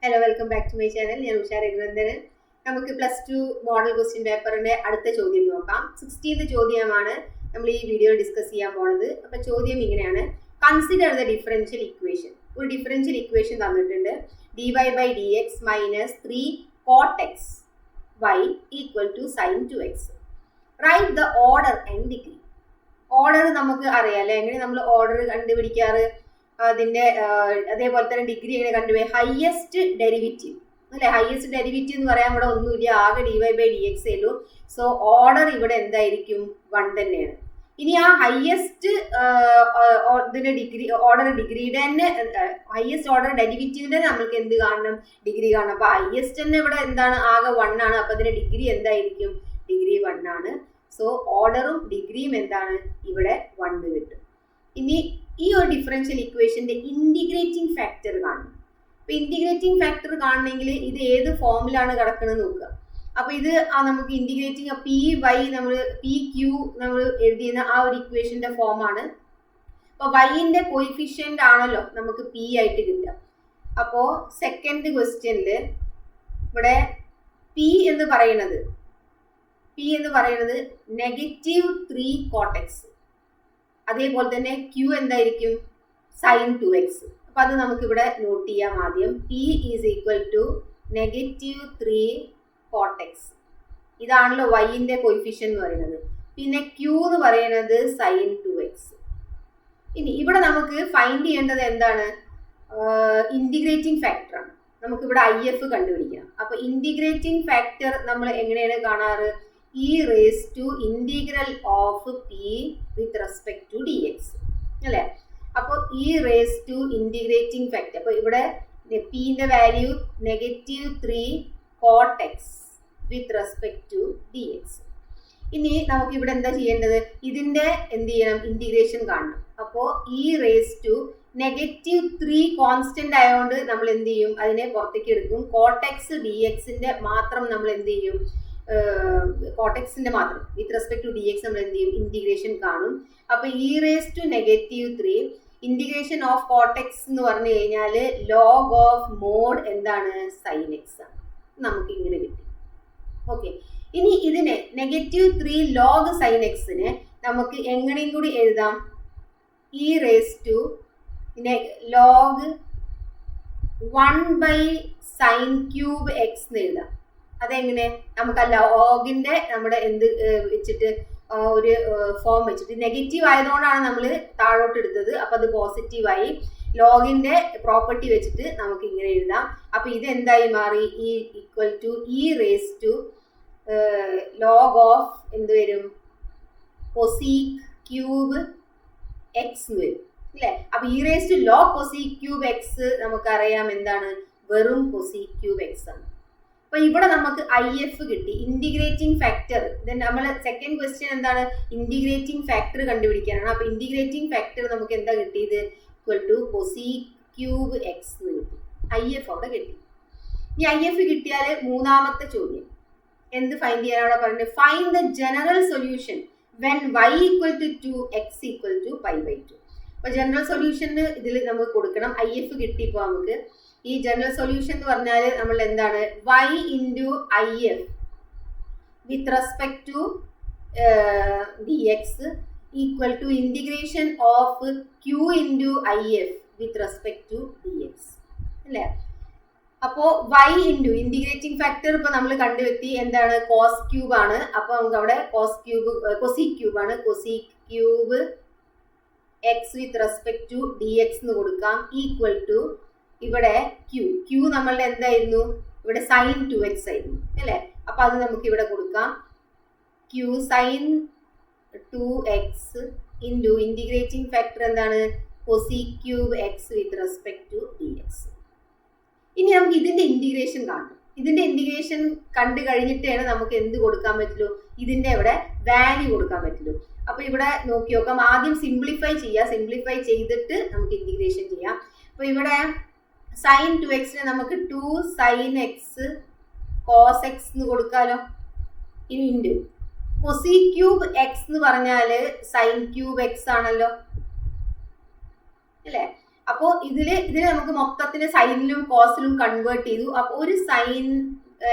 Hello, welcome back to my channel. ഞാൻ ഉഷാ രഘുനന്ദനൻ. നമുക്ക് +2 model question പേപ്പറിന്റെ അടുത്ത ചോദ്യം നോക്കാം. 16th ചോദ്യമാണ് നമ്മൾ ഈ വീഡിയോ ഡിസ്കസ് ചെയ്യാൻ പോണത്. അപ്പൊ ചോദ്യം ഇങ്ങനെയാണ്: കൺസിഡർ ദ ഡിഫറൻഷ്യൽ ഇക്വേഷൻ. ഒരു ഡിഫറൻഷ്യൽ ഇക്വേഷൻ തന്നിട്ടുണ്ട്. dy/dx - 3 cot x y = sin 2x. Write the order and degree. Order നമുക്ക് അറിയാം അല്ലെ, എങ്ങനെ നമ്മൾ ഓർഡർ കണ്ടുപിടിക്കാറ്, അതിന്റെ അതേപോലെ തന്നെ ഡിഗ്രി എങ്ങനെ കണ്ടുപോയി, ഹയസ്റ്റ് ഡെറിവേറ്റീവ് അല്ലെ. ഹയസ്റ്റ് ഡെറിവേറ്റീവ് എന്ന് പറയാൻ ഇവിടെ ഒന്നുമില്ല, ആകെ dy/dx ഉള്ളൂ. സോ ഓർഡർ ഇവിടെ എന്തായിരിക്കും? 1 തന്നെയാണ്. ഇനി ആ ഹയസ്റ്റ് ഇതിന്റെ ഡിഗ്രി, ഓർഡർ ഡിഗ്രിയുടെ തന്നെ ഹയസ്റ്റ് ഓർഡർ ഡെറിവേറ്റീവിന്റെ നമ്മൾക്ക് എന്ത് കാണണം? ഡിഗ്രി കാണണം. അപ്പൊ ഹയസ്റ്റ് തന്നെ ഇവിടെ എന്താണ്? ആകെ 1 ആണ്. അപ്പൊ അതിന്റെ ഡിഗ്രി എന്തായിരിക്കും? ഡിഗ്രി 1 ആണ്. സോ ഓർഡറും ഡിഗ്രിയും എന്താണ്? ഇവിടെ 1 കിട്ടും. ഇനി ഈ ഒരു ഡിഫറൻഷ്യൽ ഇക്വേഷന്റെ ഇന്റിഗ്രേറ്റിംഗ് ഫാക്ടർ കാണണം. അപ്പൊ ഇന്റിഗ്രേറ്റിംഗ് ഫാക്ടർ കാണണമെങ്കിൽ ഇത് ഏത് ഫോമിലാണ് കിടക്കുന്നത് നോക്കുക. അപ്പൊ ഇത് നമുക്ക് ഇന്റിഗ്രേറ്റിംഗ് PY നമ്മൾ PQ നമ്മൾ എഴുതിയുന്ന ആ ഒരു ഇക്വേഷന്റെ ഫോമാണ്. അപ്പൊ വൈന്റെ കോയിഫിഷ്യന്റ് ആണല്ലോ നമുക്ക് P ആയിട്ട് കിട്ടുക. അപ്പോ സെക്കൻഡ് ക്വസ്റ്റ്യനില് ഇവിടെ P എന്ന് പറയുന്നത് -3 cot x. അതേപോലെ തന്നെ Q എന്തായിരിക്കും? sin 2x. അപ്പൊ അത് നമുക്ക് ഇവിടെ നോട്ട് ചെയ്യാം. ആദ്യം P = -3 cot x. ഇതാണല്ലോ വൈന്റെ കോയിഫിഷ്യൻ എന്ന് പറയുന്നത്. പിന്നെ Q എന്ന് പറയുന്നത് sin 2x. ഇനി ഇവിടെ നമുക്ക് ഫൈൻഡ് ചെയ്യേണ്ടത് എന്താണ്? ഇന്റിഗ്രേറ്റിംഗ് ഫാക്ടർ ആണ്. നമുക്ക് ഇവിടെ IF കണ്ടുപിടിക്കണം. അപ്പൊ ഇന്റിഗ്രേറ്റിംഗ് ഫാക്ടർ നമ്മൾ എങ്ങനെയാണ് കാണാറ്? e⁻⁴ P with respect to dx അല്ലെ. അപ്പൊ e⁻⁴ ഇന്റിഗ്രേറ്റിംഗ് ഫാക്ടർ. അപ്പൊ ഇവിടെ Pന്റെ value -3 cot x with respect to dx. ഇനി നമുക്ക് ഇവിടെ എന്താ ചെയ്യേണ്ടത്? ഇതിന്റെ എന്ത് ചെയ്യണം? ഇന്റിഗ്രേഷൻ കാണണം. അപ്പോ e⁻⁻3 കോൺസ്റ്റന്റ് ആയതുകൊണ്ട് നമ്മൾ എന്ത് ചെയ്യും? അതിനെ പുറത്തേക്ക് എടുക്കും. cot x dxന്റെ മാത്രം നമ്മൾ എന്ത് ചെയ്യും? കോട്ടെക്സിന്റെ മാത്രം വിത്ത് റെസ്പെക്ട് ടു dx നമ്മൾ എന്ത് ചെയ്യും? ഇന്റിഗ്രേഷൻ കാണും. അപ്പൊ e⁻⁻3 ഇന്റിഗ്രേഷൻ ഓഫ് കോട്ടെക്സ് എന്ന് പറഞ്ഞു കഴിഞ്ഞാൽ log ഓഫ് മോഡ് എന്താണ്? sin x ആണ്. നമുക്ക് ഇങ്ങനെ കിട്ടി. ഓക്കെ. ഇനി ഇതിനെ -3 log sin x നെ നമുക്ക് എങ്ങനെയും കൂടി എഴുതാം. e⁻log 1/sin³ x എന്ന് എഴുതാം. അതെങ്ങനെ? നമുക്ക് ആ ലോഗിന്റെ നമ്മുടെ എന്ത് വെച്ചിട്ട് ഒരു ഫോം വെച്ചിട്ട്, നെഗറ്റീവ് ആയതുകൊണ്ടാണ് നമ്മൾ താഴോട്ട് എടുത്തത്. അപ്പൊ അത് പോസിറ്റീവായി. ലോഗിന്റെ പ്രോപ്പർട്ടി വെച്ചിട്ട് നമുക്ക് ഇങ്ങനെ എഴുതാം. അപ്പൊ ഇത് എന്തായി മാറി? e⁻log ഓഫ് എന്ത് വരും? cosec³ x എന്ന് വരും അല്ലെ. അപ്പൊ e⁻log cosec³ x നമുക്കറിയാം എന്താണ്? വെറും cosec³ x ആണ്. അപ്പൊ ഇവിടെ നമുക്ക് IF കിട്ടി, ഇന്റിഗ്രേറ്റിംഗ് ഫാക്ടർ. നമ്മൾ സെക്കൻഡ് ക്വസ്റ്റ്യൻ എന്താണ്? ഇന്റിഗ്രേറ്റിംഗ് ഫാക്ടർ കണ്ടുപിടിക്കാനാണ്. അപ്പൊ ഇന്റിഗ്രേറ്റിംഗ് ഫാക്ടർ നമുക്ക് എന്താ കിട്ടിയത്? cosec³ x എന്ന് കിട്ടി. IF അവിടെ കിട്ടി. ഇനി IF കിട്ടിയാൽ മൂന്നാമത്തെ ചോദ്യം എന്ത് ഫൈൻഡ് ചെയ്യാനാണ് പറയുന്നത്? Find the general solution when y = 2 x = π/2. അപ്പൊ ജനറൽ സൊല്യൂഷന് ഇതിൽ നമുക്ക് കൊടുക്കണം. IF കിട്ടിയപ്പോ നമുക്ക് ഈ ജനറൽ സൊല്യൂഷൻ എന്ന് പറഞ്ഞാൽ നമ്മൾ എന്താണ്? y × IF with respect to dx = integration of q × IF with respect to dx അല്ലേ. അപ്പോ y × ഇന്റിഗ്രേറ്റിംഗ് ഫാക്ടർ ഇപ്പൊ നമ്മൾ കണ്ടുവെത്തി എന്താണ്? cos³ ആണ്. അപ്പൊ നമുക്ക് അവിടെ cosec³ ആണ്. cosec³ x with respect to dx എന്ന് കൊടുക്കാം. = ഇവിടെ Q നമ്മളുടെ എന്തായിരുന്നു? ഇവിടെ sin 2x ആയിരുന്നു അല്ലെ. അപ്പൊ അത് നമുക്ക് ഇവിടെ കൊടുക്കാം. Q sin 2x into integrating factor എന്താണ്? cosec³ x with respect to dx. ഇനി നമുക്ക് ഇതിന്റെ ഇന്റിഗ്രേഷൻ കാണണം. ഇതിന്റെ ഇന്റിഗ്രേഷൻ കണ്ടു കഴിഞ്ഞിട്ടാണ് നമുക്ക് എന്ത് കൊടുക്കാൻ പറ്റുള്ളൂ? ഇതിന്റെ ഇവിടെ വാല്യൂ കൊടുക്കാൻ പറ്റുള്ളൂ. അപ്പൊ ഇവിടെ നോക്കി നോക്കാം. ആദ്യം സിംപ്ലിഫൈ ചെയ്യാം. സിംപ്ലിഫൈ ചെയ്തിട്ട് നമുക്ക് ഇന്റിഗ്രേഷൻ ചെയ്യാം. അപ്പൊ ഇവിടെ sin 2x നെ നമുക്ക് 2 sin x cos x എന്ന് കൊടുക്കാലോ. ഇനി ഇൻറ്റു cosec³ x എന്ന് പറഞ്ഞാല് sin³ x ആണല്ലോ അല്ലെ. അപ്പോൾ ഇതില് നമുക്ക് മൊത്തത്തിന് സൈനിലും കോസിലും കൺവേർട്ട് ചെയ്തു. അപ്പോൾ ഒരു സൈൻ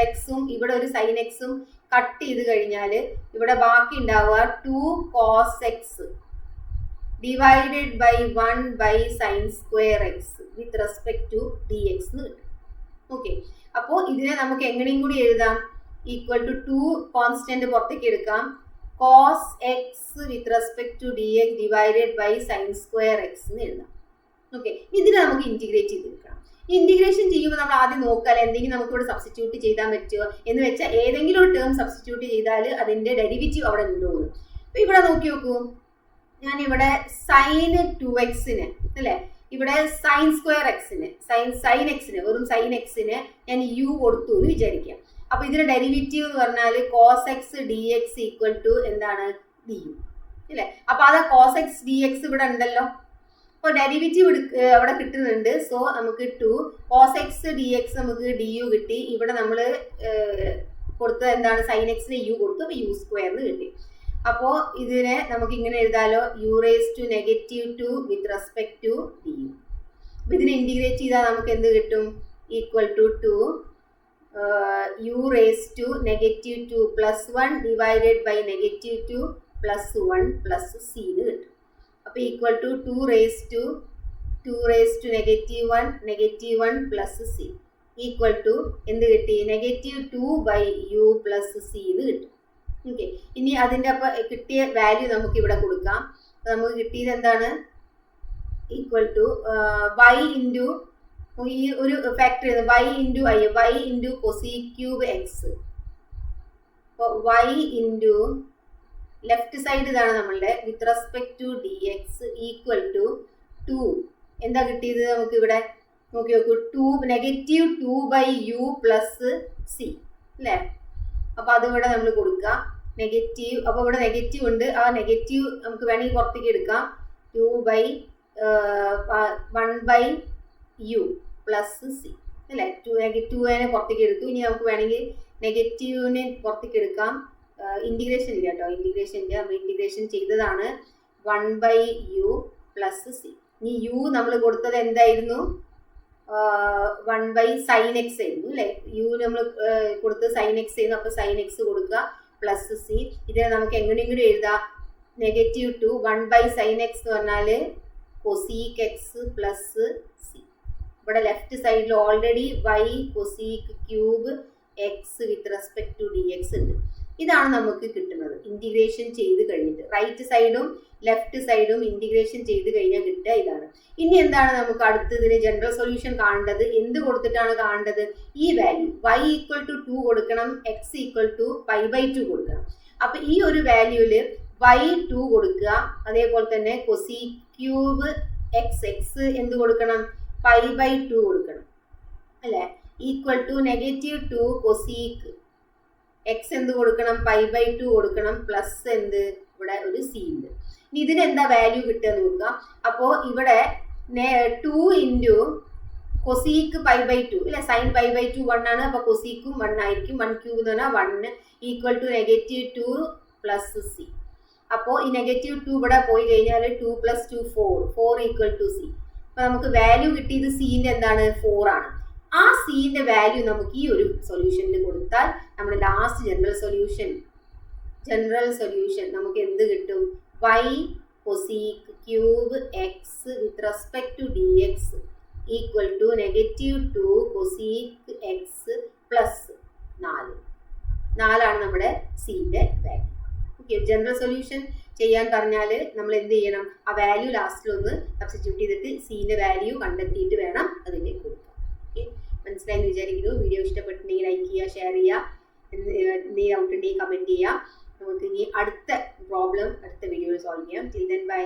എക്സും ഇവിടെ ഒരു സൈൻ എക്സും കട്ട് ചെയ്ത് കഴിഞ്ഞാൽ ഇവിടെ ബാക്കി ഉണ്ടാവുക 2 cos x divided by 1 by sine square x with respect to d x എന്ന് കിട്ടും. ഓക്കെ, അപ്പോൾ ഇതിനെ നമുക്ക് എങ്ങനെയും കൂടി എഴുതാം, ഈക്വൽ ടു 2 കോൺസ്റ്റന്റ് പുറത്തേക്ക് എടുക്കാം, cos x with respect to d x divided by sine square x എന്ന് എഴുതാം. ഓക്കെ, ഇതിനെ നമുക്ക് ഇന്റിഗ്രേറ്റ് ചെയ്തെടുക്കണം. ഇന്റിഗ്രേഷൻ ചെയ്യുമ്പോൾ നമ്മൾ ആദ്യം നോക്കാൽ എന്തെങ്കിലും നമുക്ക് ഇവിടെ സബ്സ്റ്റിറ്റ്യൂട്ട് ചെയ്താൽ പറ്റുമോ എന്ന് വെച്ചാൽ ഏതെങ്കിലും ഒരു ടേം സബ്സ്റ്റിറ്റ്യൂട്ട് ചെയ്താൽ അതിന്റെ ഡെറിവേറ്റീവ് അവിടെ ഉണ്ടോന്ന്. അപ്പൊ ഇവിടെ നോക്കി നോക്കൂ, ഞാൻ ഇവിടെ സൈൻ 2x അല്ലെ, ഇവിടെ സൈൻ സ്ക്വയർ എക്സിന് സൈൻ എക്സിന് വെറും സൈൻ എക്സിന് ഞാൻ യു കൊടുത്തു എന്ന് വിചാരിക്കാം. അപ്പൊ ഇതിന്റെ ഡെറിവേറ്റീവ് എന്ന് പറഞ്ഞാൽ cos x dx equal to എന്താണ് ഡി യു അല്ലെ. അപ്പൊ അത് cos x dx ഇവിടെ ഉണ്ടല്ലോ, അപ്പോൾ ഡെറിവേറ്റീവ് അവിടെ കിട്ടുന്നുണ്ട്. സോ നമുക്ക് 2 cos x dx നമുക്ക് ഡി യു കിട്ടി. ഇവിടെ നമ്മൾ കൊടുത്തത് എന്താണ്, സൈൻ എക്സിന് യു കൊടുത്തു, അപ്പോൾ യു സ്ക്വയർന്ന് കിട്ടി. അപ്പോൾ ഇതിനെ നമുക്ക് ഇങ്ങനെ എഴുതാലോ, u raise to -2 with respect to d u. അപ്പോൾ ഇതിനെ ഇന്റിഗ്രേറ്റ് ചെയ്താൽ നമുക്ക് എന്ത് കിട്ടും, equal to 2 u raise to -2 plus 1 divided by -2 plus 1 plus C എന്ന് കിട്ടും. അപ്പോൾ equal to 2 raise to -1 plus C equal to എന്ത് കിട്ടി, -2 ബൈ യു പ്ലസ് സി എന്ന് കിട്ടും. ഓക്കെ, ഇനി അതിൻ്റെ അപ്പം കിട്ടിയ വാല്യൂ നമുക്ക് ഇവിടെ കൊടുക്കാം. നമുക്ക് കിട്ടിയത് എന്താണ്, ഈക്വൽ ടു y ഇൻറ്റു ഈ ഒരു factor y into I, y into cosec cube x. അപ്പോൾ y ഇൻറ്റു ലെഫ്റ്റ് സൈഡ് ഇതാണ് നമ്മളുടെ with respect to d x equal to 2. എന്താ കിട്ടിയത് നമുക്ക് ഇവിടെ നോക്കി നോക്കൂ, -2 ബൈ യു പ്ലസ് സി അല്ലേ. അപ്പോൾ അതിവിടെ നമ്മൾ കൊടുക്കുക നെഗറ്റീവ്. അപ്പോൾ ഇവിടെ നെഗറ്റീവ് ഉണ്ട്, ആ നെഗറ്റീവ് നമുക്ക് വേണമെങ്കിൽ പുറത്തേക്ക് എടുക്കാം, 2 by 1 by u plus c അല്ലേ. നെഗറ്റീവിനെ പുറത്തേക്ക് എടുത്തു. ഇനി നമുക്ക് വേണമെങ്കിൽ നെഗറ്റീവിനെ പുറത്തേക്ക് എടുക്കാം. ഇന്റിഗ്രേഷൻ ഇല്ല കേട്ടോ, ഇന്റിഗ്രേഷൻ ഇല്ല, നമ്മൾ ഇന്റിഗ്രേഷൻ ചെയ്തതാണ് 1 ബൈ യു പ്ലസ് സി. ഇനി യു നമ്മൾ കൊടുത്തത് എന്തായിരുന്നു, 1 ബൈ സൈൻ എക്സ് ആയിരുന്നു അല്ലേ. യു നമ്മൾ കൊടുത്തത് സൈൻ എക്സ് ആയിരുന്നു, അപ്പോൾ സൈൻ എക്സ് കൊടുക്കുക പ്ലസ് സി. ഇതിനെ നമുക്ക് എങ്ങനെയെങ്കിലും എഴുതാം, -2 1 ബൈ സൈൻ എക്സ് എന്ന് പറഞ്ഞാൽ കൊസീക് എക്സ് പ്ലസ് സി. ഇവിടെ ലെഫ്റ്റ് സൈഡിൽ already y cosec cube x with respect to d x ഉണ്ട്. ഇതാണ് നമുക്ക് കിട്ടുന്നത് ഇന്റിഗ്രേഷൻ ചെയ്ത് കഴിഞ്ഞിട്ട്. റൈറ്റ് സൈഡും ലെഫ്റ്റ് സൈഡും ഇന്റിഗ്രേഷൻ ചെയ്ത് കഴിഞ്ഞാൽ കിട്ടുക ഇതാണ്. ഇനി എന്താണ് നമുക്ക് അടുത്തതിന് ജനറൽ സൊല്യൂഷൻ കാണേണ്ടത്, എന്ത് കൊടുത്തിട്ടാണ് കാണേണ്ടത്, ഈ വാല്യൂ y ഈക്വൽ ടു 2 കൊടുക്കണം, x ഈക്വൽ ടു π/2 കൊടുക്കണം. അപ്പൊ ഈ ഒരു വാല്യൂല് y 2 കൊടുക്കുക, അതേപോലെ തന്നെ കൊസീക് ക്യൂബ് എക്സ് എന്ത് കൊടുക്കണം, π/2 കൊടുക്കണം അല്ലെ, ഈക്വൽ ടു -2 കൊസീക് എക്സ് എന്ത് കൊടുക്കണം, π/2 കൊടുക്കണം, പ്ലസ് എന്ത് ഇവിടെ ഒരു സി ഉണ്ട്. ഇനി ഇതിന് എന്താ വാല്യൂ കിട്ടുക നോക്കുക. അപ്പോൾ ഇവിടെ 2 ഇൻറ്റു കൊസീക്ക് π/2 അല്ലെ, സൈൻ π/2 1 ആണ്, അപ്പോൾ കൊസീക്കും 1 ആയിരിക്കും. 1 ക്യൂബ് എന്ന് പറഞ്ഞാൽ 1 ഈക്വൽ ടു -2 പ്ലസ് സി. അപ്പോൾ ഈ -2 ഇവിടെ പോയി കഴിഞ്ഞാൽ 2 + 2 4 ഈക്വൽ ടു സി. അപ്പോൾ നമുക്ക് വാല്യൂ കിട്ടിയത് സീൻ്റെ എന്താണ്, 4 ആണ്. ആ സീൻ്റെ വാല്യൂ നമുക്ക് ഈ ഒരു സൊല്യൂഷനിൽ കൊടുത്താൽ നമ്മുടെ ലാസ്റ്റ് ജനറൽ സൊല്യൂഷൻ നമുക്ക് എന്ത് കിട്ടും, y cosec cube x with respect to d x equal to -2 cosec x plus 4 ആണ് നമ്മുടെ സീൻ്റെ വാല്യൂ. ഓക്കെ, ജനറൽ സൊല്യൂഷൻ ചെയ്യാൻ പറഞ്ഞാൽ നമ്മൾ എന്ത് ചെയ്യണം, ആ വാല്യൂ ലാസ്റ്റിലൊന്ന് സബ്സ്റ്റിറ്റ്യൂട്ട് ചെയ്തിട്ട് സീൻ്റെ വാല്യൂ കണ്ടെത്തിയിട്ട് വേണം അതിലേക്ക് കൊടുക്കാം. ഓക്കെ, മനസ്സിലായെന്ന് വിചാരിക്കുന്നു. വീഡിയോ ഇഷ്ടപ്പെട്ടിട്ടുണ്ടെങ്കിൽ ലൈക്ക് ചെയ്യുക, ഷെയർ ചെയ്യുക, എന്തെങ്കിലും ഡൗട്ട് ഉണ്ടെങ്കിൽ കമൻറ്റ് ചെയ്യുക. നമുക്ക് ഇനി അടുത്ത പ്രോബ്ലം അടുത്ത വീഡിയോയിൽ സോൾവ് ചെയ്യാം. Till then bye.